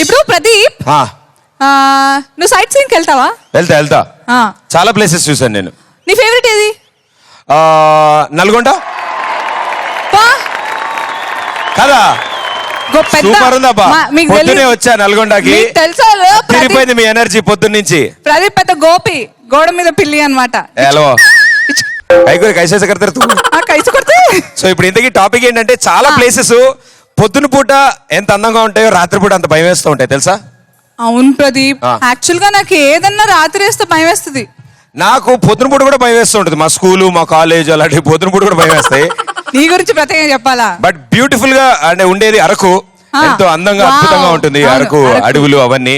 ఇప్పుడు ప్రదీప్ నువ్వు సైట్ సీయింగ్కి వెళ్తావా? వెళ్తా చాలా ప్లేసెస్ చూసాను నేను. నీ ఫేవరెట్ ఏది? నల్గొండ కదా, సూపర్ ఉందబ్బా. పొద్దునే వచ్చా నల్గొండకి, తిరిగిపోయింది మీ ఎనర్జీ పొద్దున్న నుంచి. ప్రదీప్ పెద్ద గోపి, గోడ మీద పిల్లి అనమాట. హలో కైసే కడతారు. సో ఇప్పుడు ఇంతకీ టాపిక్ ఏంటంటే, చాలా ప్లేసెస్ పొద్దున పూట ఎంత అందంగా ఉంటాయో రాత్రి పూట అంత భయం వేస్తూ ఉంటాయి తెలుసా? అవును ప్రదీప్, యాక్చువల్ గా నాకు ఏదన్నా రాత్రి వేస్తే భయం వేస్తుంది. నాకు పొద్దున పూట కూడా భయం వేస్తూ ఉంటుంది. మా స్కూలు, మా కాలేజ్ అలాంటి పొద్దున పూట కూడా భయం వేస్తాయి. నీ గురించి ప్రత్యేకంగా చెప్పాలా? బట్ బ్యూటిఫుల్ గా అంటే ఉండేది అరకు. ఎంతో అందంగా అద్భుతంగా ఉంటుంది అరకు అడవులు అవన్నీ.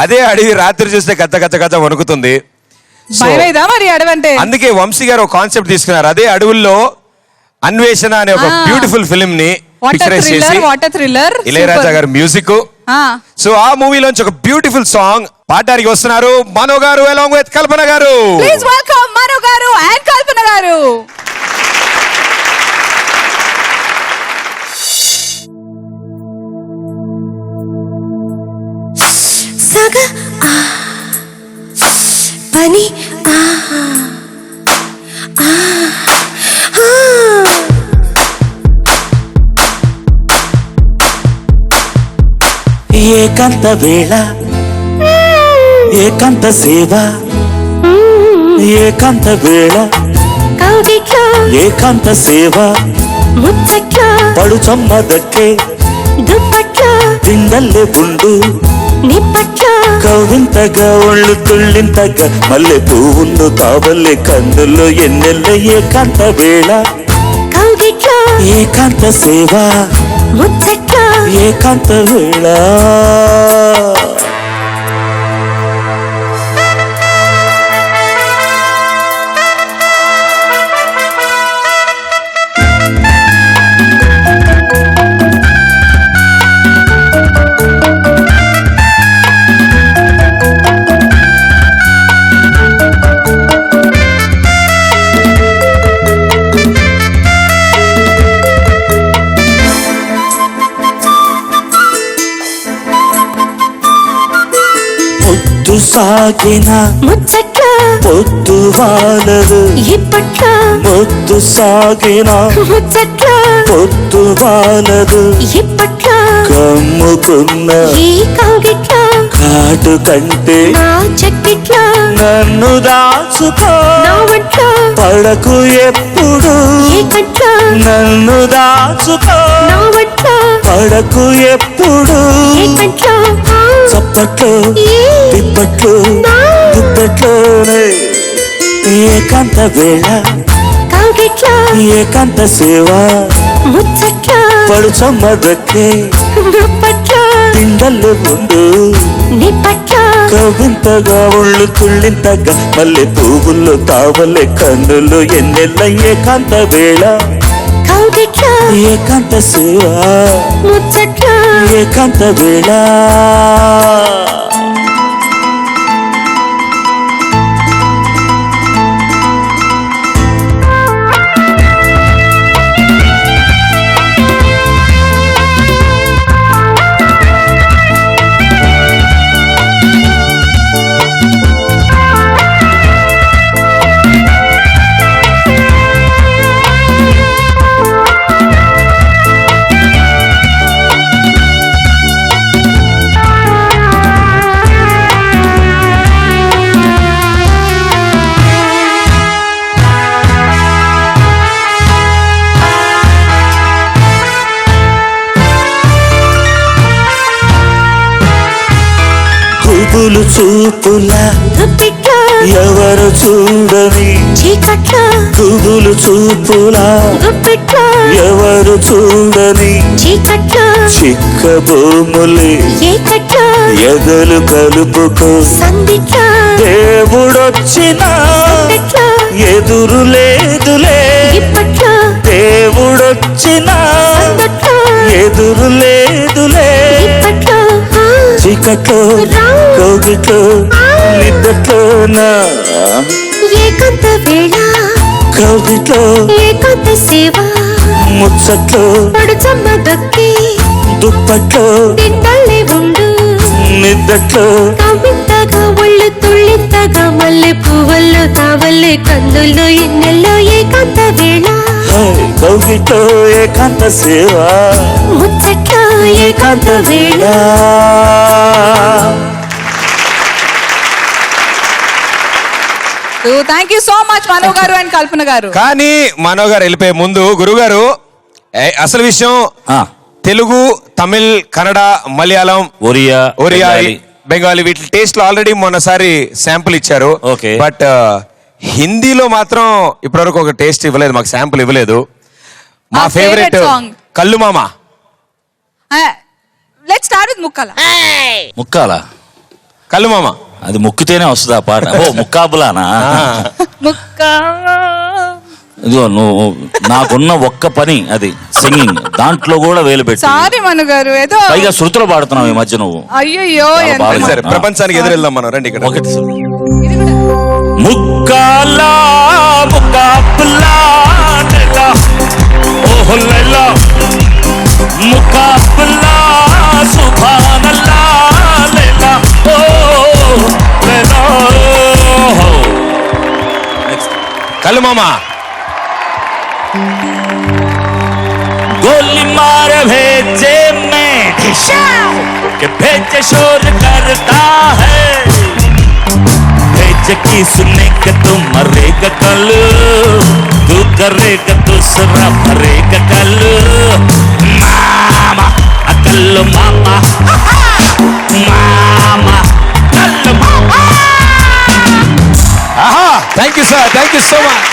అదే అడవి రాత్రి చూస్తే గద్ద గద్ద గద్ద వణుకుతుంది. మరి అడవంటే అందుకే వంశీ గారు ఒక కాన్సెప్ట్ తీసుకున్నారు. అదే అడవుల్లో అన్వేషణ అనే ఒక బ్యూటిఫుల్ ఫిల్మ్ ని పిక్చరైజ్ చేసి, ఇళయరాజా గారు మ్యూజిక్. సో ఆ మూవీలోంచి ఒక బ్యూటిఫుల్ సాంగ్ పాడడానికి వస్తున్నారు మనో గారు అలాంగ్ విత్ కల్పన గారు. ప్లీజ్ వెల్కమ్ మనో గారు అండ్ కల్పన గారు. సగ పని ఏకాంత వేళ, ఏకాంత సేవ, ఏకాంత వేళ, ఏకాంత సేవ, పడుచమ్మ దక్కే తిండల్లే ఉండు కవింతగా ఒళ్ళు తుళ్ళింతగా మల్లె పువ్వును కావల్లే కన్నుల్లో ఎన్నెల్ల ఏకాంత వేళ, ఏకాంత సేవ, ఏకాంత వేళ. సాగిన ముచ్చట్ల పొద్దు వాలదు ఇప్పట్ల, మొద్దు సాగిన ముచ్చట్ల పొద్దు వాలదు ఇప్పట్ల, కమ్ముకున్న ఈ కౌగిట్ల కాటు కంటే నా చెక్కిట్ల నన్ను దాచుకో నా వంట్ల పడకు ఎప్పుడు ఏ కంట్ల నన్ను దాచుకో నా వంట్ల పడకు ఎప్పుడు ఏ కంట్ల చప్పట్లు తిప్పట్లు దుప్పట్లోనే ఏకాంత వేళ, కౌగిట్ల ఏకాంత సేవ, ముచ్చట్ల పడుచమ్మ దక్కే దుప్పట్ల తిండల్లు ముందు నిప్పట్ల కవింతగా ఒళ్ళు తుళ్ళింతగా మల్లె పువ్వుల్లో తావలే కన్నులు ఎన్నెల్ల ఏకాంత వేళ, కౌగిట్ల ఏకాంత సేవ, ముచ్చట్ల ఏకాంత వేళ. గుబులు చూపుల దుప్పిట్ల ఎవరు చూడని చీకట్ల గుబులు చూపుల దుప్పిట్ల ఎవరు చూడని చీకట్ల చిక్క భూములే ఏకట్ల ఎదలు కలుపుకో సందిట్ల దేవుడొచ్చినా సందిట్ల ఎదురు లేదులే ఇప్పట్ల దేవుడొచ్చినా సందట్ల ఎదురు లేదులే ఇప్పట్ల చీకట్లో కోగిట్లో నిద్దట్లోనా ఏకాంత వేళ, కౌగిట్లో ఏకాంత సేవ, ముచ్చట్లో పడుచమ్మ దక్కి దుప్పట్లో తిండల్లే ఉండు చిందట్లో కవితగా ఒళ్ళు తుళ్ళింతగా మల్లె పువ్వుల్లో తావల్లే కన్నుల్లో ఎన్నెల్లో ఏకాంత వేళ కౌగిట్లో ఏకాంత సేవ ముచ్చట్లో ఏకాంత వేళ థ్యాంక్ యూ సో మచ్ మనో గారు అండ్ కల్పన గారు. కానీ మనో గారు వెళ్ళిపోయే ముందు గురుగారు అసలు విషయం తెలుగు, తమిళ్, కన్నడ, మలయాళం, ఒరియా బెంగాలీ వీటి టేస్ట్ లో ఆల్రెడీ మొన్నసారి శాంపుల్ ఇచ్చారు. బట్ హిందీలో మాత్రం ఇప్పటివరకు ఒక టేస్ట్ ఇవ్వలేదు, మాకు శాంపుల్ ఇవ్వలేదు. మా ఫేవరెట్ కల్లు మామ. లెట్స్ స్టార్ట్ విత్ ముక్కాల కల్లు మామ. అది ముక్కితేనే వస్తుంది ఆ పాట. ఓ ముక్కాబులానా? ఇదిగో నువ్వు నాకున్న ఒక్క పని అది సింగింగ్, దాంట్లో కూడా వేలు పెట్టి. సారీ మను గారు, ఏదో పైగా శృతులు పాడుతున్నావు ఈ మధ్య నువ్వు. అయ్యో సరే ప్రపంచానికి ఎదురెళ్దాం మనం, రండి ఇక్కడ. ఒకటి ముక్కాలా ముకాబలా ఓహో లైలా ముకాబలా సుభానల్లా లైలా ఓ లైలా. కల్లు మామ. गोली मार भेजे में के भेजे शोर करता है भेज की सुने के तुम मरेगा कल तू करेगा दूसरा मरेगा कल मामा कल मामा मामा कल मामा. Thank you sir, thank you so much.